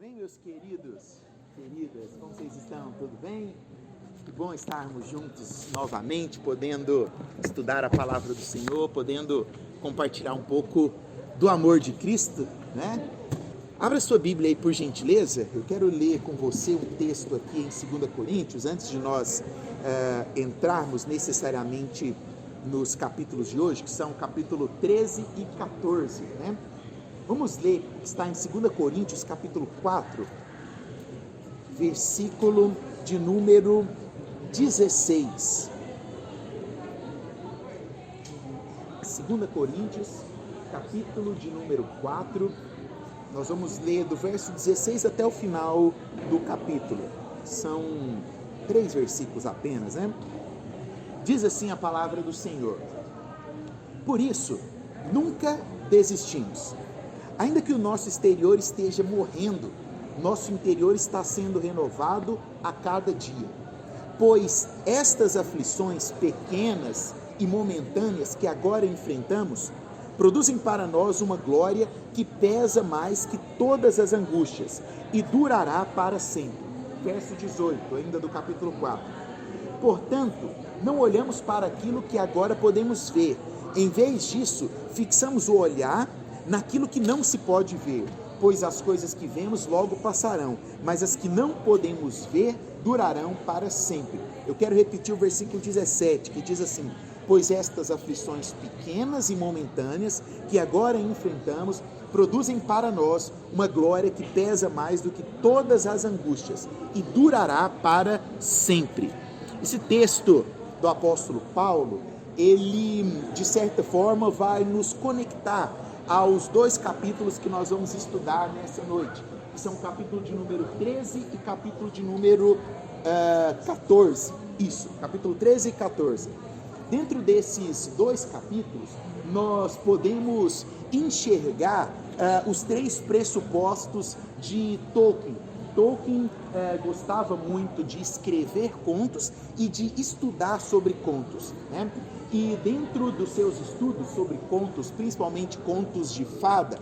Amém, meus queridos, queridas, como vocês estão? Tudo bem? Que bom estarmos juntos novamente, podendo estudar a palavra do Senhor, podendo compartilhar um pouco do amor de Cristo, né? Abra sua Bíblia aí, por gentileza. Eu quero ler com você um texto aqui em 2 Coríntios, antes de nós entrarmos necessariamente nos capítulos de hoje, que são capítulo 13 e 14, né? Vamos ler, está em 2 Coríntios, capítulo 4, versículo de número 16. 2 Coríntios, capítulo de número 4, nós vamos ler do verso 16 até o final do capítulo. São 3 versículos apenas, né? Diz assim a palavra do Senhor: por isso, nunca desistimos. Ainda que o nosso exterior esteja morrendo, nosso interior está sendo renovado a cada dia. Pois estas aflições pequenas e momentâneas que agora enfrentamos, produzem para nós uma glória que pesa mais que todas as angústias e durará para sempre. Verso 18, ainda do capítulo 4. Portanto, não olhamos para aquilo que agora podemos ver. Em vez disso, fixamos o olhar naquilo que não se pode ver, pois as coisas que vemos logo passarão, mas as que não podemos ver durarão para sempre. Eu quero repetir o versículo 17, que diz assim: pois estas aflições pequenas e momentâneas que agora enfrentamos produzem para nós uma glória que pesa mais do que todas as angústias e durará para sempre. Esse texto do apóstolo Paulo, ele de certa forma vai nos conectar aos 2 capítulos que nós vamos estudar nessa noite, que são o capítulo de número 13 e capítulo de número 14. Isso, capítulo 13 e 14. Dentro desses 2 capítulos, nós podemos enxergar os 3 pressupostos de Tolkien. Tolkien gostava muito de escrever contos e de estudar sobre contos, né? E dentro dos seus estudos sobre contos, principalmente contos de fada,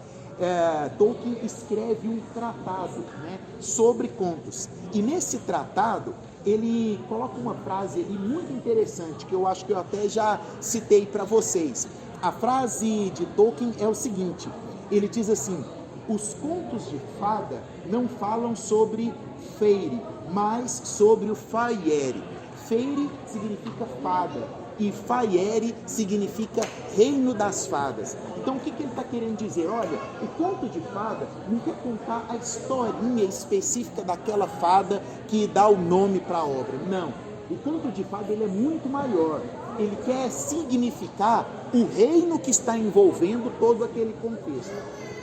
Tolkien escreve um tratado, né, sobre contos. E nesse tratado, ele coloca uma frase ali muito interessante, que eu acho que eu até já citei para vocês. A frase de Tolkien é o seguinte: ele diz assim: os contos de fada não falam sobre Fëire, mas sobre o Fairy. Fëire significa fada e Fairy significa reino das fadas. Então o que ele está querendo dizer? Olha, o conto de fada não quer contar a historinha específica daquela fada que dá o nome para a obra. Não, o conto de fada ele é muito maior. Ele quer significar o reino que está envolvendo todo aquele contexto.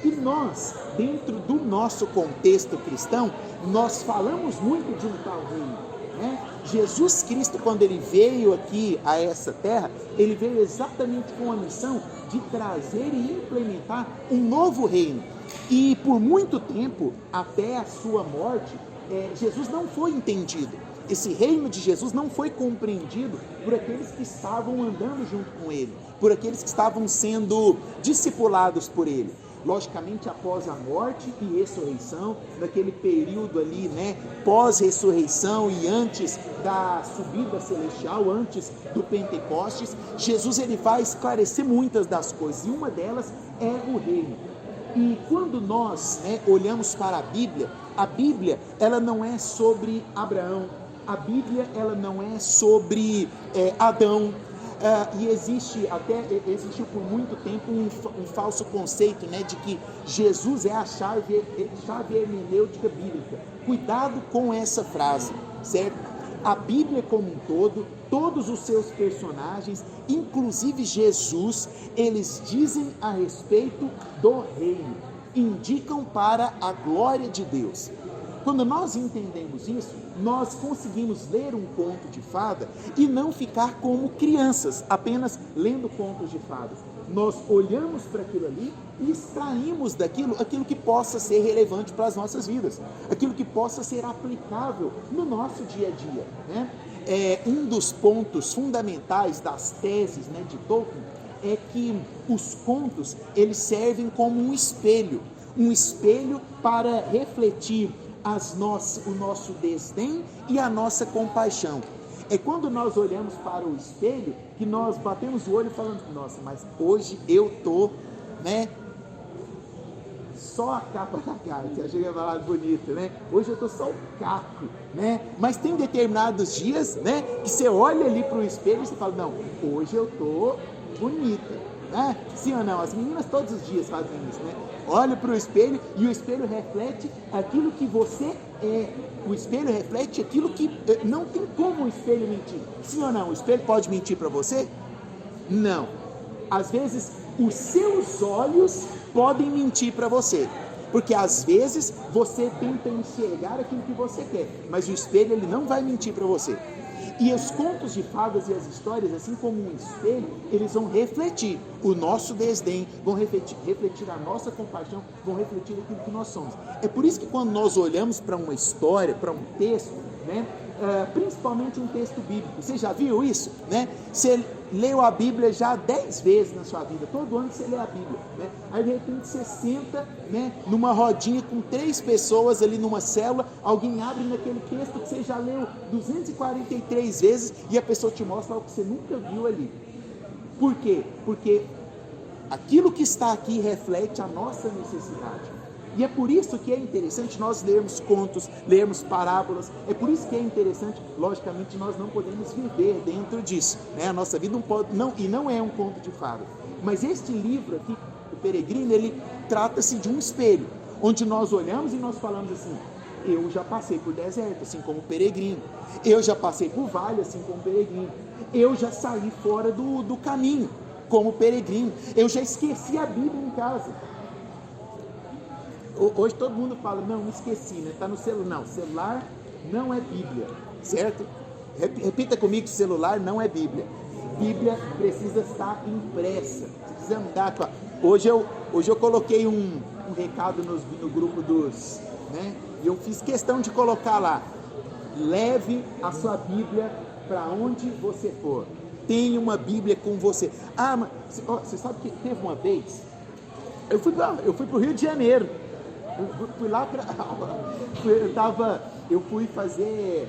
E nós, dentro do nosso contexto cristão, nós falamos muito de um tal reino, né? Jesus Cristo, quando ele veio aqui a essa terra, ele veio exatamente com a missão de trazer e implementar um novo reino. E por muito tempo, até a sua morte, Jesus não foi entendido. Esse reino de Jesus não foi compreendido por aqueles que estavam andando junto com ele, por aqueles que estavam sendo discipulados por ele. Logicamente, após a morte e ressurreição, naquele período ali, né, pós-ressurreição e antes da subida celestial, antes do Pentecostes, Jesus ele vai esclarecer muitas das coisas, e uma delas é o reino. E quando nós, né, olhamos para a Bíblia ela não é sobre Abraão, a Bíblia ela não é sobre Adão. E existiu por muito tempo um falso conceito, né, de que Jesus é a chave hermenêutica bíblica. Cuidado com essa frase, certo? A Bíblia como um todo, todos os seus personagens, inclusive Jesus, eles dizem a respeito do reino, indicam para a glória de Deus. Quando nós entendemos isso, nós conseguimos ler um conto de fada e não ficar como crianças, apenas lendo contos de fadas. Nós olhamos para aquilo ali e extraímos daquilo aquilo que possa ser relevante para as nossas vidas, aquilo que possa ser aplicável no nosso dia a dia, né? Um dos pontos fundamentais das teses, né, de Tolkien é que os contos eles servem como um espelho. um espelho para refletir o nosso desdém e a nossa compaixão. É quando nós olhamos para o espelho que nós batemos o olho falando, nossa, mas hoje eu estou, né? Só a capa da cara, você achou que ia falar bonito, né? Hoje eu estou só o caco, né? Mas tem determinados dias, né? Que você olha ali para o espelho e você fala, não, hoje eu estou bonita, né? Sim ou não? As meninas todos os dias fazem isso, né? Olha para o espelho e o espelho reflete aquilo que você é. O espelho reflete aquilo que não tem como o espelho mentir. Sim ou não? O espelho pode mentir para você? Não. Às vezes os seus olhos podem mentir para você, porque às vezes você tenta enxergar aquilo que você quer, mas o espelho ele não vai mentir para você. E os contos de fadas e as histórias, assim como um espelho, eles vão refletir o nosso desdém, vão refletir a nossa compaixão, vão refletir aquilo que nós somos. É por isso que quando nós olhamos para uma história, para um texto, né, principalmente um texto bíblico, você já viu isso? Né? Você leu a Bíblia já 10 vezes na sua vida, todo ano você lê a Bíblia, né? Aí de repente você senta, né, numa rodinha com 3 pessoas ali numa célula, alguém abre naquele texto que você já leu 243 vezes e a pessoa te mostra algo que você nunca viu ali. Por quê? Porque aquilo que está aqui reflete a nossa necessidade. E é por isso que é interessante nós lermos contos, lermos parábolas. É por isso que é interessante, logicamente, nós não podemos viver dentro disso, né? A nossa vida não pode, e não é um conto de fadas. Mas este livro aqui, o Peregrino, ele trata-se de um espelho, onde nós olhamos e nós falamos assim, eu já passei por deserto, assim como o peregrino. Eu já passei por vale, assim como o peregrino. Eu já saí fora do caminho, como o peregrino. Eu já esqueci a Bíblia em casa. Hoje todo mundo fala, não esqueci, né? Está no celular. Não, celular não é Bíblia, certo? Repita comigo, celular não é Bíblia. Bíblia precisa estar impressa. Você precisa andar com a... Hoje eu coloquei um recado no grupo dos, né? E eu fiz questão de colocar lá, leve a sua Bíblia para onde você for. Tenha uma Bíblia com você. Ah, mas você sabe que teve uma vez, eu fui para o Rio de Janeiro. Eu fui lá para... Eu fui fazer...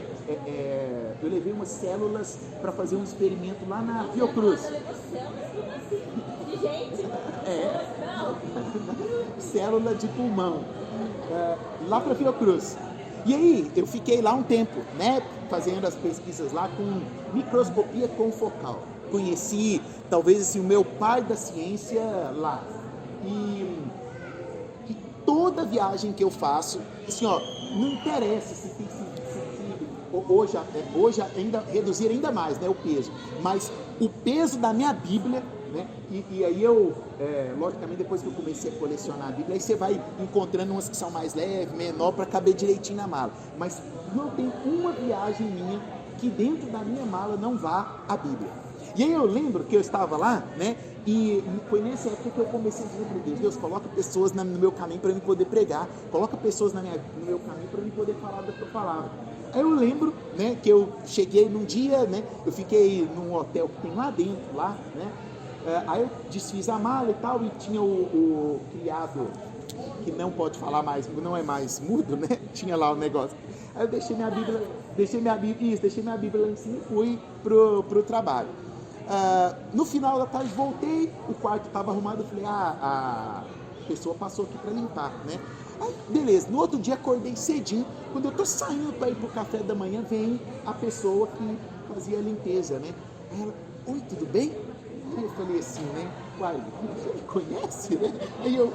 eu levei umas células para fazer um experimento lá na Fiocruz. Célula de pulmão. Lá para Fiocruz. E aí, eu fiquei lá um tempo, né? Fazendo as pesquisas lá com microscopia confocal. Conheci, talvez assim, o meu pai da ciência lá. E toda viagem que eu faço, assim, ó, não interessa se tem hoje ainda reduzir ainda mais, né, o peso, mas o peso da minha Bíblia, né, e aí eu, logicamente depois que eu comecei a colecionar a Bíblia, aí você vai encontrando umas que são mais leves, menor, para caber direitinho na mala, mas não tem uma viagem minha que dentro da minha mala não vá a Bíblia. E aí eu lembro que eu estava lá, né? E foi nessa época que eu comecei a dizer para Deus, coloca pessoas no meu caminho para eu poder pregar, coloca pessoas no meu caminho para eu poder falar da tua palavra. Aí eu lembro, né, que eu cheguei num dia, né, eu fiquei num hotel que tem lá dentro, lá, né, aí eu desfiz a mala e tal, e tinha o criado, que não pode falar mais, não é mais mudo, né, tinha lá o negócio. Aí eu deixei minha Bíblia lá em cima e fui pro trabalho. No final da tarde voltei, o quarto estava arrumado, eu falei, a pessoa passou aqui para limpar, né? Aí, beleza, no outro dia acordei cedinho, quando eu tô saindo para ir pro café da manhã, vem a pessoa que fazia a limpeza, né? Aí ela, oi, tudo bem? Aí eu falei assim, né? Uai, você me conhece, né? Aí eu,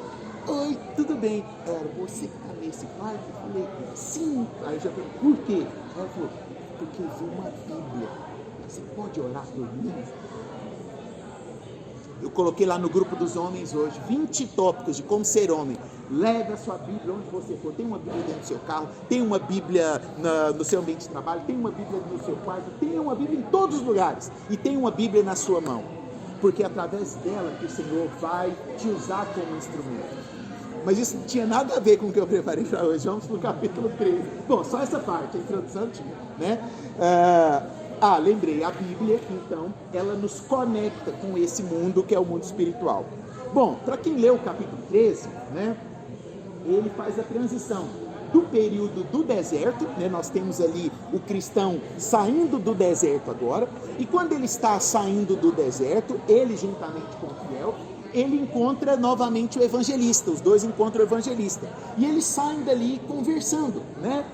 oi, tudo bem? Ela, você que tá nesse quarto? Eu falei, sim. Aí eu já falei, por quê? Ela falou, porque eu vi uma Bíblia. Você pode orar por mim? Eu coloquei lá no grupo dos homens hoje 20 tópicos de como ser homem. Leve a sua Bíblia onde você for. Tem uma Bíblia dentro do seu carro, tem uma Bíblia no seu ambiente de trabalho, tem uma Bíblia no seu quarto, tem uma Bíblia em todos os lugares. E tem uma Bíblia na sua mão. Porque é através dela que o Senhor vai te usar como instrumento. Mas isso não tinha nada a ver com o que eu preparei para hoje. Vamos para o capítulo 13. Bom, só essa parte, a introdução tinha, né? Lembrei, a Bíblia, então, ela nos conecta com esse mundo que é o mundo espiritual. Bom, para quem leu o capítulo 13, né, ele faz a transição do período do deserto, né? Nós temos ali o cristão saindo do deserto agora, e quando ele está saindo do deserto, ele juntamente com o fiel, ele encontra novamente o evangelista, os dois encontram o evangelista, e eles saem dali conversando, né?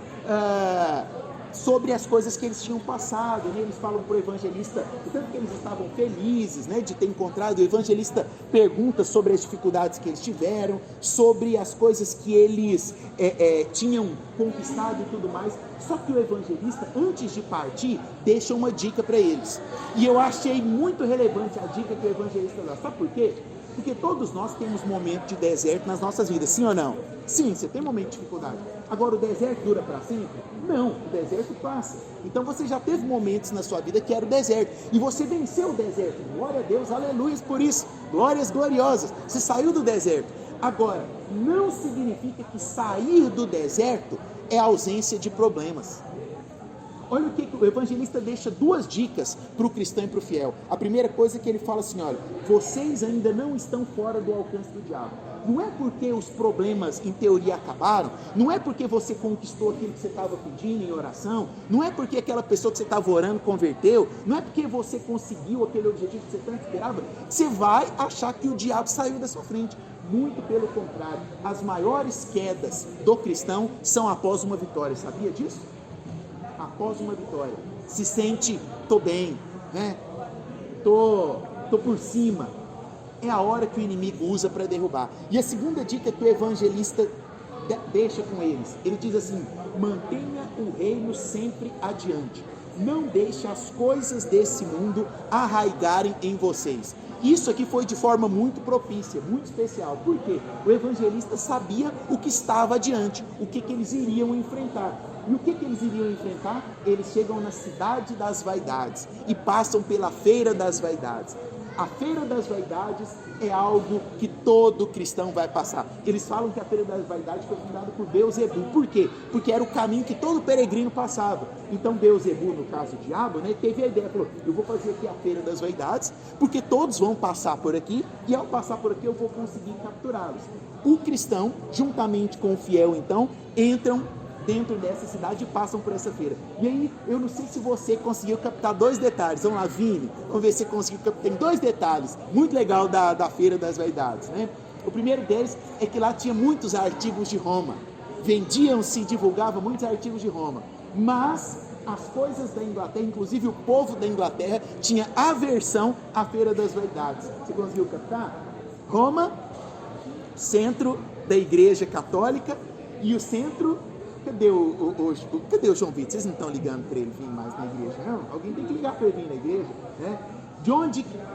Sobre as coisas que eles tinham passado, né? Eles falam para o evangelista o tanto que eles estavam felizes, né, de ter encontrado. O evangelista pergunta sobre as dificuldades que eles tiveram, sobre as coisas que eles tinham conquistado e tudo mais. Só que o evangelista, antes de partir, deixa uma dica para eles, e eu achei muito relevante a dica que o evangelista dá. Sabe por quê? Porque todos nós temos momentos de deserto nas nossas vidas, sim ou não? Sim, você tem momento de dificuldade. Agora, o deserto dura para sempre? Não, o deserto passa. Então você já teve momentos na sua vida que era o deserto, e você venceu o deserto. Glória a Deus, aleluia por isso. Glórias gloriosas. Você saiu do deserto. Agora, não significa que sair do deserto é ausência de problemas. Olha o que o evangelista deixa duas dicas para o cristão e para o fiel. A primeira coisa é que ele fala assim: olha, vocês ainda não estão fora do alcance do diabo. Não é porque os problemas em teoria acabaram, não é porque você conquistou aquilo que você estava pedindo em oração, não é porque aquela pessoa que você estava orando converteu, não é porque você conseguiu aquele objetivo que você tanto esperava, você vai achar que o diabo saiu da sua frente. Muito pelo contrário, as maiores quedas do cristão são após uma vitória. Sabia disso? Após uma vitória, se sente, tô bem, né? Tô por cima. É a hora que o inimigo usa para derrubar. E a segunda dica que o evangelista deixa com eles, ele diz assim: mantenha o reino sempre adiante, não deixe as coisas desse mundo arraigarem em vocês. Isso aqui foi de forma muito propícia, muito especial. Por quê? O evangelista sabia o que estava adiante, o que eles iriam enfrentar. E o que eles iriam enfrentar? Eles chegam na cidade das vaidades e passam pela feira das vaidades. A feira das vaidades é algo que todo cristão vai passar. Eles falam que a feira das vaidades foi fundada por Beelzebu. Por quê? Porque era o caminho que todo peregrino passava. Então Beelzebu, no caso o diabo, né, teve a ideia, falou: eu vou fazer aqui a feira das vaidades, porque todos vão passar por aqui, e ao passar por aqui eu vou conseguir capturá-los. O cristão, juntamente com o fiel, então, entram dentro dessa cidade e passam por essa feira. E aí, eu não sei se você conseguiu captar dois detalhes. Vamos lá, Vini, vamos ver se você conseguiu captar. Tem dois detalhes muito legal da feira das vaidades, né? O primeiro deles é que lá tinha muitos artigos de Roma. Vendiam-se e divulgavam muitos artigos de Roma. Mas as coisas da Inglaterra, inclusive o povo da Inglaterra, tinha aversão à feira das vaidades. Você conseguiu captar? Roma, centro da igreja católica, e o centro... Cadê o João Vitor? Vocês não estão ligando para ele vir mais na igreja, não? Alguém tem que ligar para ele vir na igreja, né?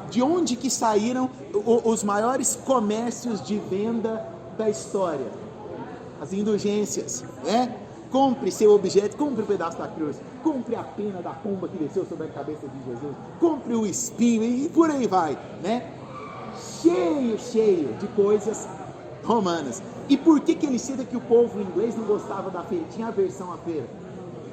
De onde que saíram os maiores comércios de venda da história? As indulgências, né? Compre seu objeto, compre um pedaço da cruz, compre a pena da pomba que desceu sobre a cabeça de Jesus, compre o espinho e por aí vai, né? Cheio de coisas romanas. E por que ele cita que o povo inglês não gostava da feira, tinha aversão à feira?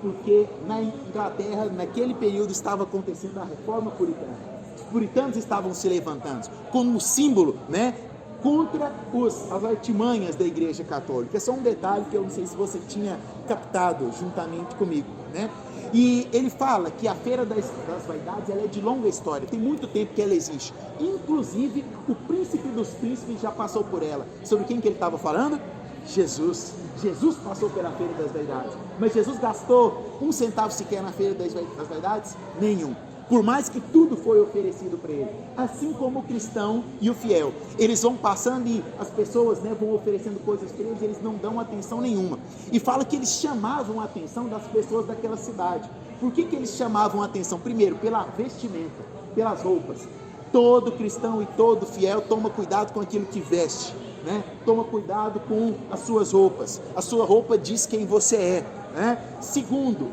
Porque na Inglaterra, naquele período, estava acontecendo a reforma puritana. Os puritanos estavam se levantando como símbolo, né, contra as artimanhas da igreja católica. É só um detalhe que eu não sei se você tinha captado juntamente comigo, né? E ele fala que a feira das vaidades, ela é de longa história, tem muito tempo que ela existe. Inclusive, o príncipe dos príncipes já passou por ela. Sobre quem que ele estava falando? Jesus. Jesus passou pela feira das vaidades. Mas Jesus gastou um centavo sequer na feira das vaidades? Nenhum. Por mais que tudo foi oferecido para ele. Assim como o cristão e o fiel. Eles vão passando e as pessoas, né, vão oferecendo coisas para eles, eles não dão atenção nenhuma. E fala que eles chamavam a atenção das pessoas daquela cidade. Por que eles chamavam a atenção? Primeiro, pela vestimenta, pelas roupas. Todo cristão e todo fiel toma cuidado com aquilo que veste, né? Toma cuidado com as suas roupas. A sua roupa diz quem você é, né? Segundo,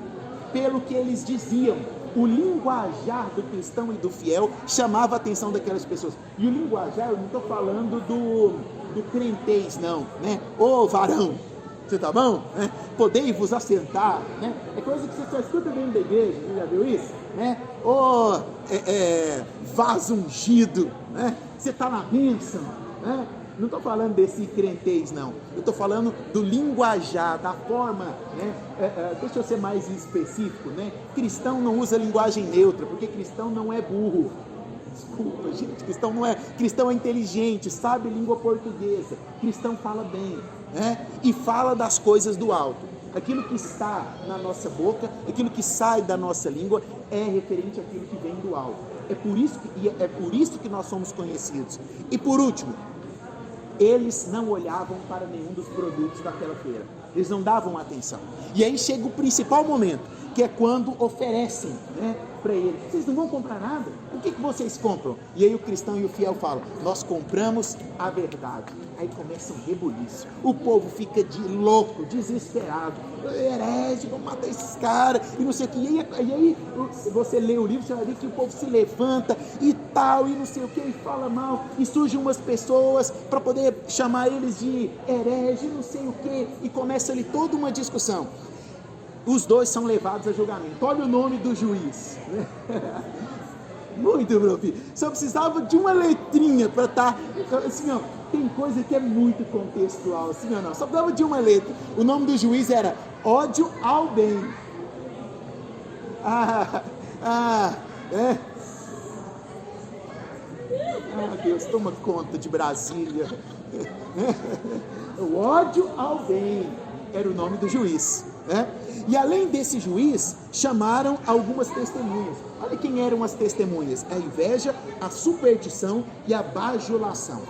pelo que eles diziam. O linguajar do cristão e do fiel chamava a atenção daquelas pessoas. E o linguajar, eu não estou falando do crentez, não, né? Ô varão, você tá bom? Né? Podei-vos assentar, né? É coisa que você só escuta dentro da igreja, você já viu isso? Né? Vaso ungido, né? Você está na bênção, né? Não estou falando desse crentez, não. Eu estou falando do linguajar, da forma, né? Deixa eu ser mais específico, né? Cristão não usa linguagem neutra, porque cristão não é burro. Desculpa, gente, cristão é inteligente, sabe língua portuguesa, cristão fala bem, né? E fala das coisas do alto. Aquilo que está na nossa boca, aquilo que sai da nossa língua é referente àquilo que vem do alto. É por isso que nós somos conhecidos. E por último, eles não olhavam para nenhum dos produtos daquela feira. Eles não davam atenção. E aí chega o principal momento, que é quando oferecem, né, para ele. Vocês não vão comprar nada? O que vocês compram? E aí o cristão e o fiel falam, nós compramos a verdade. Aí começa um rebuliço. O povo fica de louco, desesperado. Herege, vamos matar esses caras, e não sei o que. E aí você lê o livro, você vai ver que o povo se levanta e tal, e não sei o que, e fala mal, e surgem umas pessoas para poder chamar eles de herege, não sei o que, e começa ali toda uma discussão. Os dois são levados a julgamento. Olha o nome do juiz. Muito, meu filho. Só precisava de uma letrinha para estar. Assim, ó, tem coisa que é muito contextual. Assim, não. Só precisava de uma letra. O nome do juiz era ódio ao bem. Deus, toma conta de Brasília. O ódio ao bem era o nome do juiz, né? E além desse juiz, chamaram algumas testemunhas. Olha quem eram as testemunhas: a inveja, a superstição e a bajulação.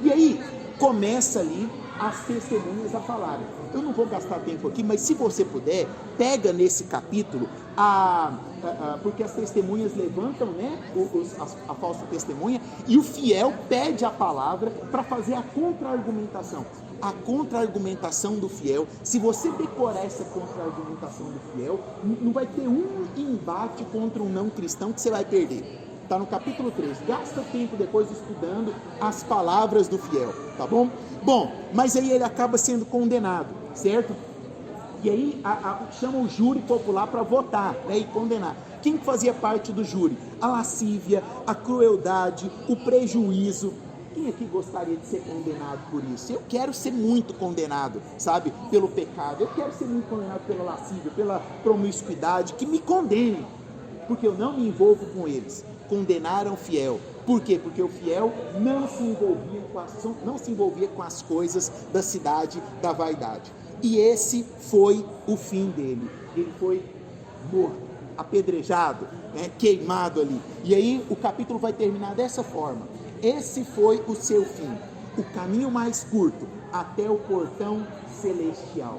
E aí começa ali as testemunhas a falarem. Eu não vou gastar tempo aqui, mas se você puder, pega nesse capítulo, porque as testemunhas levantam, né, a falsa testemunha, e o fiel pede a palavra para fazer a contra-argumentação. A contra-argumentação do fiel, se você decorar essa contra-argumentação do fiel, não vai ter um embate contra um não cristão que você vai perder. Está no capítulo 3, gasta tempo depois estudando as palavras do fiel, tá bom? Bom, mas aí ele acaba sendo condenado, certo? E aí chama o júri popular para votar, né, e condenar. Quem fazia parte do júri? A lascívia, a crueldade, o prejuízo. Quem aqui gostaria de ser condenado por isso? Eu quero ser muito condenado, sabe, pelo pecado. Eu quero ser muito condenado pela lascívia, pela promiscuidade, que me condenem, porque eu não me envolvo com eles. Condenaram o fiel. Por quê? Porque o fiel não se envolvia com as coisas da cidade, da vaidade. E esse foi o fim dele. Ele foi morto, apedrejado, né, queimado ali. E aí o capítulo vai terminar dessa forma. Esse foi o seu fim, o caminho mais curto até o portão celestial.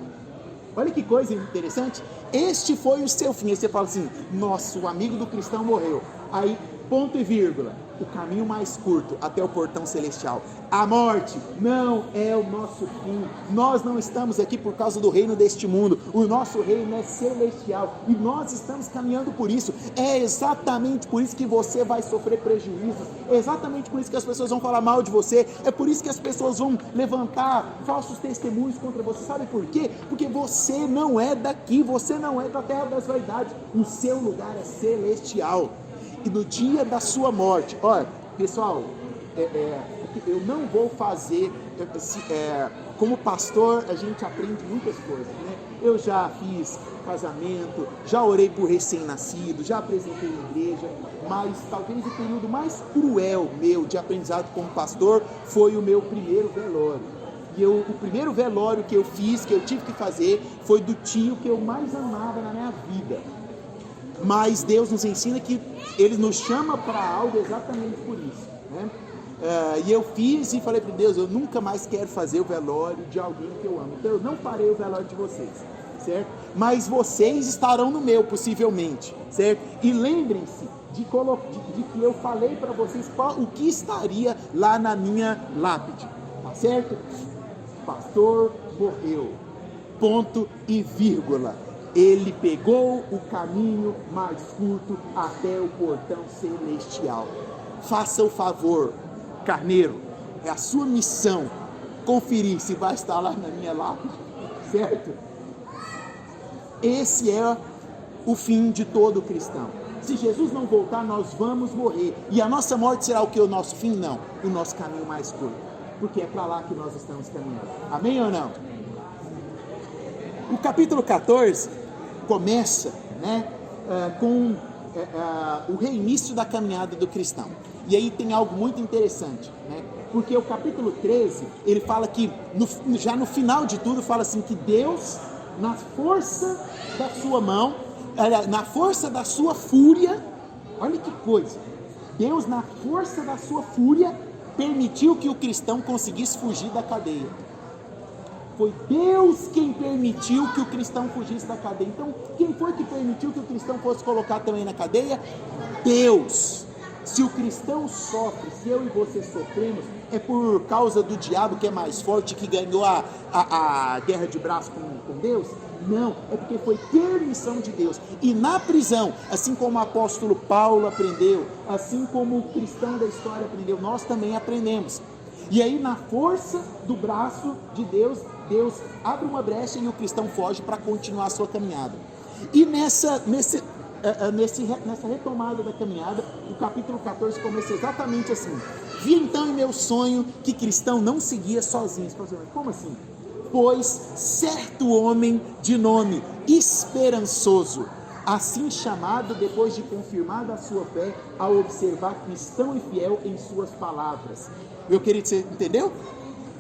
Olha que coisa interessante. Este foi o seu fim. Aí você fala assim, nossa, o amigo do cristão morreu. Aí, ponto e vírgula, o caminho mais curto até o portão celestial. A morte não é o nosso fim. Nós não estamos aqui por causa do reino deste mundo. O nosso reino é celestial e nós estamos caminhando por isso. É exatamente por isso que você vai sofrer prejuízos. É exatamente por isso que as pessoas vão falar mal de você. É por isso que as pessoas vão levantar falsos testemunhos contra você. Sabe por quê? Porque você não é daqui. Você não é da terra das vaidades. O seu lugar é celestial. E no dia da sua morte, olha, pessoal, eu não vou fazer, como pastor a gente aprende muitas coisas, né? Eu já fiz casamento, já orei por recém-nascido, já apresentei na igreja, mas talvez o período mais cruel meu de aprendizado como pastor foi o meu primeiro velório. E o primeiro velório que eu fiz, que eu tive que fazer, foi do tio que eu mais amava na minha vida. Mas Deus nos ensina que Ele nos chama para algo exatamente por isso, né? E eu fiz e falei para Deus, eu nunca mais quero fazer o velório de alguém que eu amo. Então eu não farei o velório de vocês, certo? Mas vocês estarão no meu, possivelmente, certo? E lembrem-se de que eu falei para vocês o que estaria lá na minha lápide, tá certo? Pastor morreu, ponto e vírgula. Ele pegou o caminho mais curto até o portão celestial. Faça o favor, carneiro, é a sua missão conferir se vai estar lá na minha lápide, certo? Esse é o fim de todo cristão. Se Jesus não voltar, nós vamos morrer. E a nossa morte será o que? O nosso fim? Não, o nosso caminho mais curto. porque é para lá que nós estamos caminhando. Amém ou não? O capítulo 14 começa, né, com o reinício da caminhada do cristão. E aí tem algo muito interessante, né? Porque o capítulo 13, ele fala que, já no final de tudo, fala assim que Deus, na força da sua mão, na força da sua fúria, olha que coisa, Deus, na força da sua fúria, permitiu que o cristão conseguisse fugir da cadeia. Foi Deus quem permitiu que o cristão fugisse da cadeia. Então, quem foi que permitiu que o cristão fosse colocado também na cadeia? Deus. Se o cristão sofre, se eu e você sofremos, é por causa do diabo que é mais forte, que ganhou a guerra de braço com Deus? Não, é porque foi permissão de Deus. E na prisão, assim como o apóstolo Paulo aprendeu, assim como o cristão da história aprendeu, nós também aprendemos. E aí, na força do braço de Deus, Deus abre uma brecha e o cristão foge para continuar a sua caminhada. E nessa retomada da caminhada, o capítulo 14 começa exatamente assim: vi então em meu sonho que cristão não seguia sozinho. Como assim? Pois certo homem de nome Esperançoso, assim chamado depois de confirmada a sua fé, ao observar cristão e fiel em suas palavras. Meu querido, você entendeu?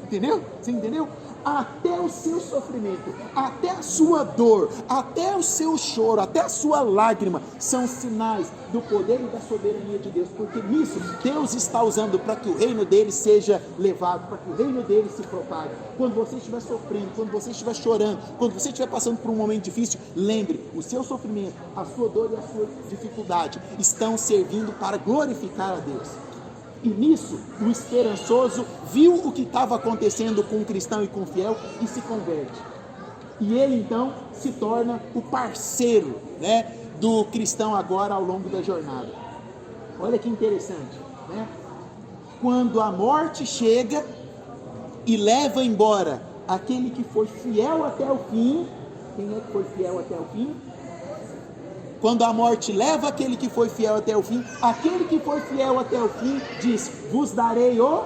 Entendeu? Você entendeu? Até o seu sofrimento, até a sua dor, até o seu choro, até a sua lágrima, são sinais do poder e da soberania de Deus, porque nisso Deus está usando para que o reino dele seja levado, para que o reino dele se propague. Quando você estiver sofrendo, quando você estiver chorando, quando você estiver passando por um momento difícil, lembre, o seu sofrimento, a sua dor e a sua dificuldade estão servindo para glorificar a Deus. E nisso, o esperançoso viu o que estava acontecendo com o cristão e com o fiel e se converte. E ele então se torna o parceiro, né, do cristão agora ao longo da jornada. Olha que interessante, né? Quando a morte chega e leva embora aquele que foi fiel até o fim. Quem é que foi fiel até o fim? Quando a morte leva aquele que foi fiel até o fim, aquele que foi fiel até o fim diz: vos darei o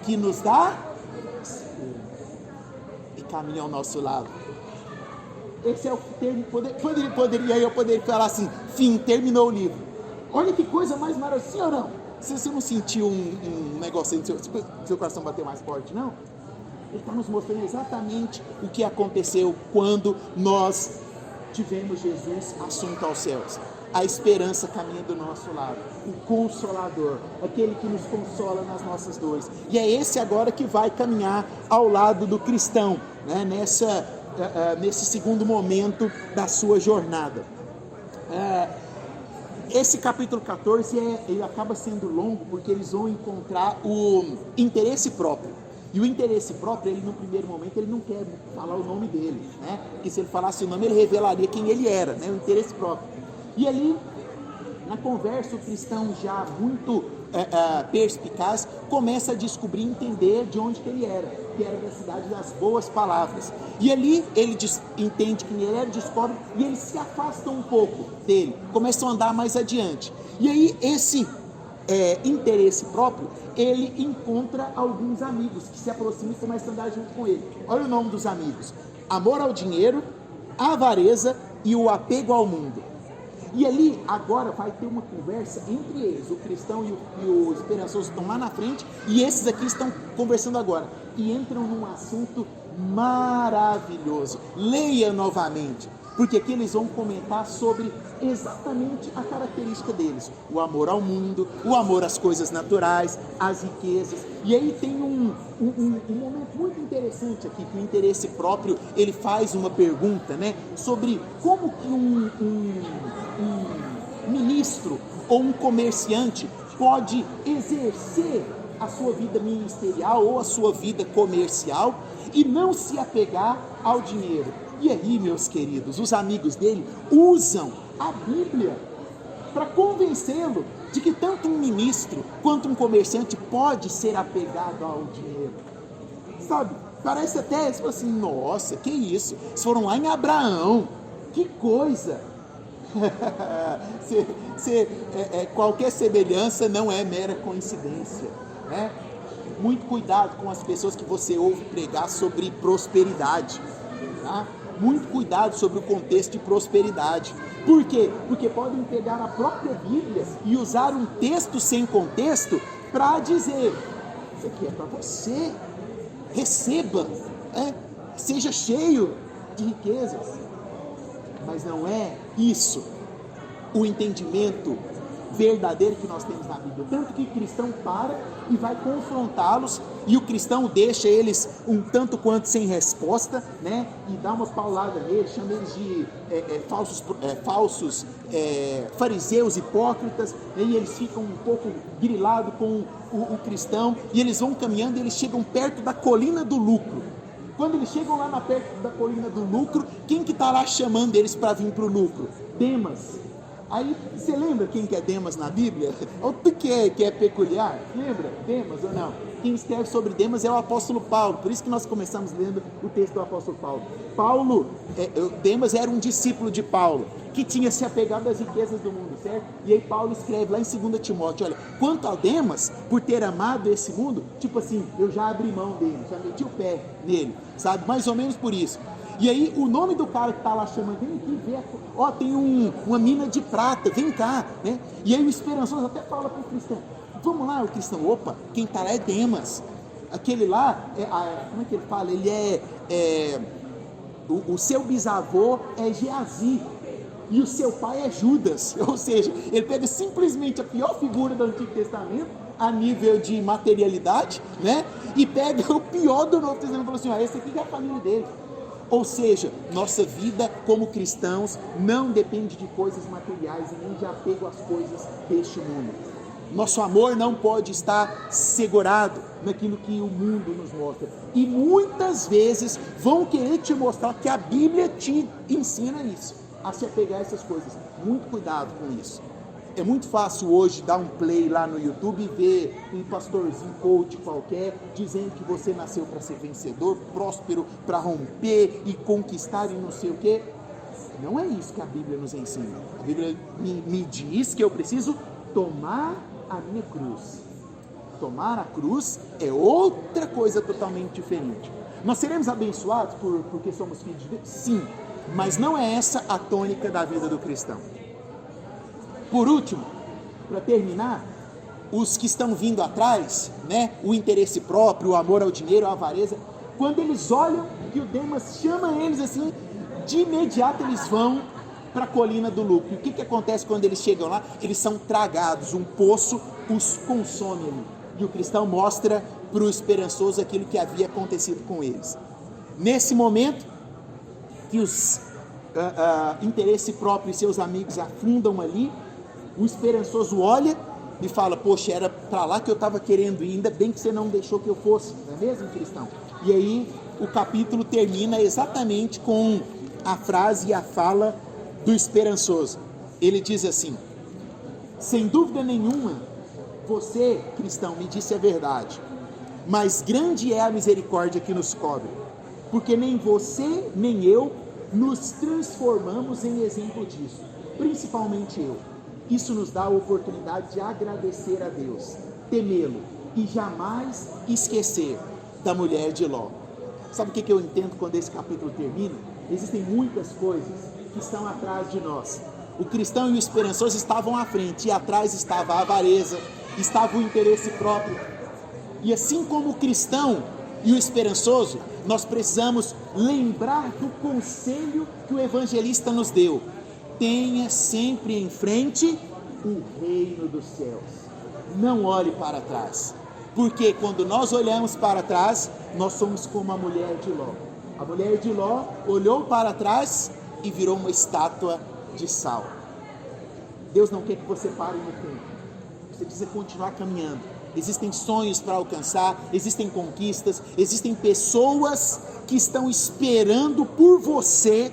que nos dá e caminha ao nosso lado. Esse é o termo. Eu poderia falar assim: fim, terminou o livro. Olha que coisa mais maravilhosa, sim ou não? Você não sentiu um negócio aí, seu coração bateu mais forte, não? Ele está nos mostrando exatamente o que aconteceu quando nós tivemos Jesus assunto aos céus. A esperança caminha do nosso lado, o Consolador, aquele que nos consola nas nossas dores. E é esse agora que vai caminhar ao lado do cristão, né? Nesse segundo momento da sua jornada. Esse capítulo 14 ele acaba sendo longo porque eles vão encontrar o interesse próprio. E o interesse próprio, ele no primeiro momento, ele não quer falar o nome dele, né? Porque se ele falasse o nome, ele revelaria quem ele era, né? O interesse próprio. E ali, na conversa, o cristão já muito perspicaz, começa a descobrir e entender de onde que ele era, que era da cidade das boas palavras. E ali, ele entende quem ele era, descobre, e eles se afastam um pouco dele, começam a andar mais adiante. E aí, esse interesse próprio, ele encontra alguns amigos que se aproximam e começam a andar junto com ele. Olha o nome dos amigos: amor ao dinheiro, avareza e o apego ao mundo. E ali agora vai ter uma conversa entre eles. O cristão e o esperançoso estão lá na frente e esses aqui estão conversando agora e entram num assunto maravilhoso. Leia novamente, porque aqui eles vão comentar sobre exatamente a característica deles: o amor ao mundo, o amor às coisas naturais, às riquezas. E aí tem um momento muito interessante aqui, que o interesse próprio, ele faz uma pergunta, né, sobre como que um ministro ou um comerciante pode exercer a sua vida ministerial ou a sua vida comercial e não se apegar ao dinheiro. E aí, meus queridos, os amigos dele usam a Bíblia para convencê-lo de que tanto um ministro quanto um comerciante pode ser apegado ao dinheiro. Sabe, parece até assim: nossa, que isso? Eles foram lá em Abraão, que coisa! Qualquer semelhança não é mera coincidência. né? Muito cuidado com as pessoas que você ouve pregar sobre prosperidade, tá? Muito cuidado sobre o contexto de prosperidade. Por quê? Porque podem pegar a própria Bíblia e usar um texto sem contexto para dizer: isso aqui é para você, receba, né? Seja cheio de riquezas. Mas não é isso o entendimento verdadeiro que nós temos na Bíblia. Tanto que o cristão para e vai confrontá-los, e o cristão deixa eles um tanto quanto sem resposta, né? E dá uma paulada neles, chama eles de falsos fariseus hipócritas, né? E eles ficam um pouco grilados com o cristão, e eles vão caminhando e eles chegam perto da colina do lucro. Quando eles chegam lá perto da colina do lucro, quem que está lá chamando eles para vir para o lucro? Demas. Aí, você lembra quem que é Demas na Bíblia? Outro que é peculiar, lembra? Demas ou não? Quem escreve sobre Demas é o apóstolo Paulo, por isso que nós começamos lendo o texto do apóstolo Paulo. Demas era um discípulo de Paulo, que tinha se apegado às riquezas do mundo, certo? E aí Paulo escreve lá em 2 Timóteo, olha, quanto a Demas, por ter amado esse mundo, tipo assim, eu já abri mão dele, já meti o pé nele, sabe? Mais ou menos por isso. E aí o nome do cara que está lá chamando, vem aqui ver, ó, tem uma mina de prata, vem cá, né? E aí o esperançoso até fala para o cristão: vamos lá. O cristão: opa, quem está lá é Demas, aquele lá, como é que ele fala? Ele o seu bisavô é Geazi, e o seu pai é Judas. Ou seja, ele pega simplesmente a pior figura do Antigo Testamento a nível de materialidade, né? E pega o pior do Novo Testamento e fala assim: ó, esse aqui é a família dele. Ou seja, nossa vida como cristãos não depende de coisas materiais e nem de apego às coisas deste mundo. Nosso amor não pode estar segurado naquilo que o mundo nos mostra. E muitas vezes vão querer te mostrar que a Bíblia te ensina isso, a se apegar a essas coisas. Muito cuidado com isso. É muito fácil hoje dar um play lá no YouTube e ver um pastorzinho coach qualquer dizendo que você nasceu para ser vencedor, próspero, para romper e conquistar e não sei o quê. Não é isso que a Bíblia nos ensina. A Bíblia me diz que eu preciso tomar a minha cruz. Tomar a cruz é outra coisa totalmente diferente. Nós seremos abençoados porque somos filhos de Deus? Sim, mas não é essa a tônica da vida do cristão. Por último, para terminar, os que estão vindo atrás, né, o interesse próprio, o amor ao dinheiro, a avareza, quando eles olham que o Demas chama eles assim, de imediato eles vão para a colina do lucro. E o que acontece quando eles chegam lá? Eles são tragados, um poço os consome ali. E o cristão mostra para o esperançoso aquilo que havia acontecido com eles. Nesse momento que os interesse próprio e seus amigos afundam ali, o esperançoso olha e fala: poxa, era para lá que eu estava querendo ir, ainda bem que você não deixou que eu fosse, não é mesmo, cristão? E aí o capítulo termina exatamente com a frase e a fala do esperançoso. Ele diz assim: sem dúvida nenhuma, você, cristão, me disse a verdade, mas grande é a misericórdia que nos cobre, porque nem você nem eu nos transformamos em exemplo disso, principalmente eu. Isso nos dá a oportunidade de agradecer a Deus, temê-lo e jamais esquecer da mulher de Ló. Sabe o que eu entendo quando esse capítulo termina? Existem muitas coisas que estão atrás de nós. O cristão e o esperançoso estavam à frente, e atrás estava a avareza, estava o interesse próprio. E assim como o cristão e o esperançoso, nós precisamos lembrar do conselho que o evangelista nos deu: tenha sempre em frente o reino dos céus. Não olhe para trás, porque quando nós olhamos para trás, nós somos como a mulher de Ló. A mulher de Ló olhou para trás e virou uma estátua de sal. Deus não quer que você pare no tempo. Você precisa continuar caminhando. Existem sonhos para alcançar, existem conquistas, existem pessoas que estão esperando por você,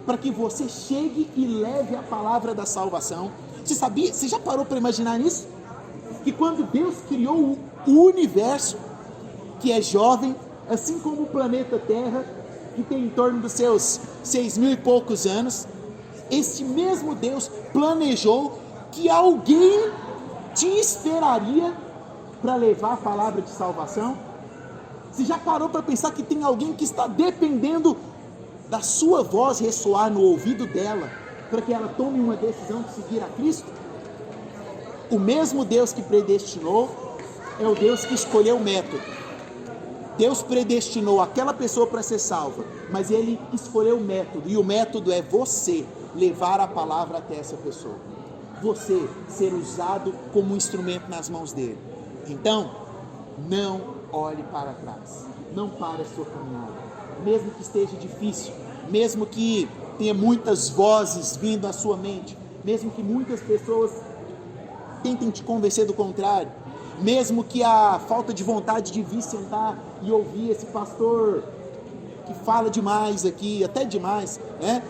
para que você chegue e leve a palavra da salvação. Você sabia? Você já parou para imaginar nisso? Que quando Deus criou o universo, que é jovem, assim como o planeta Terra, que tem em torno dos seus 6.000 e poucos anos, este mesmo Deus planejou que alguém te esperaria para levar a palavra de salvação? Você já parou para pensar que tem alguém que está dependendo da sua voz ressoar no ouvido dela, para que ela tome uma decisão de seguir a Cristo? O mesmo Deus que predestinou é o Deus que escolheu o método. Deus predestinou aquela pessoa para ser salva, mas Ele escolheu o método, e o método é você levar a palavra até essa pessoa. Você ser usado como um instrumento nas mãos dele. Então, não olhe para trás, não pare a sua caminhada, mesmo que esteja difícil, mesmo que tenha muitas vozes vindo à sua mente, mesmo que muitas pessoas tentem te convencer do contrário, mesmo que a falta de vontade de vir sentar e ouvir esse pastor que fala demais aqui, até demais, né?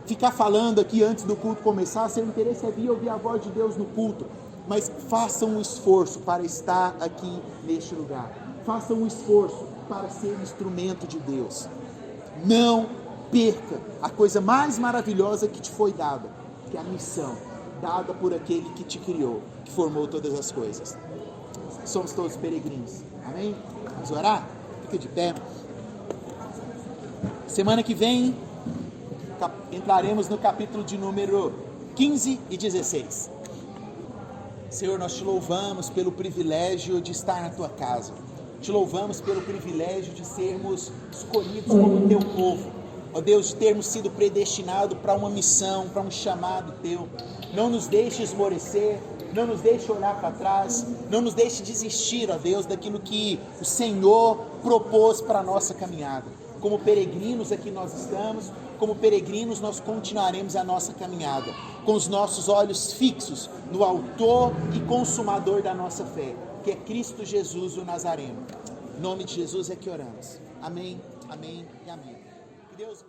Ficar falando aqui antes do culto começar, seu interesse é vir ouvir a voz de Deus no culto, mas façam um esforço para estar aqui neste lugar, façam um esforço para ser instrumento de Deus. Não perca a coisa mais maravilhosa que te foi dada, que é a missão dada por aquele que te criou, que formou todas as coisas. Somos todos peregrinos, amém? Vamos orar? Fica de pé. Semana que vem entraremos no capítulo de número 15 e 16. Senhor, nós te louvamos pelo privilégio de estar na tua casa, te louvamos pelo privilégio de sermos escolhidos como teu povo, ó Deus, de termos sido predestinados para uma missão, para um chamado teu. Não nos deixe esmorecer, não nos deixe olhar para trás, não nos deixe desistir, ó Deus, daquilo que o Senhor propôs para a nossa caminhada. Como peregrinos aqui nós estamos, como peregrinos nós continuaremos a nossa caminhada, com os nossos olhos fixos no autor e consumador da nossa fé, que é Cristo Jesus o Nazareno. Em nome de Jesus é que oramos. Amém, amém e amém. Que Deus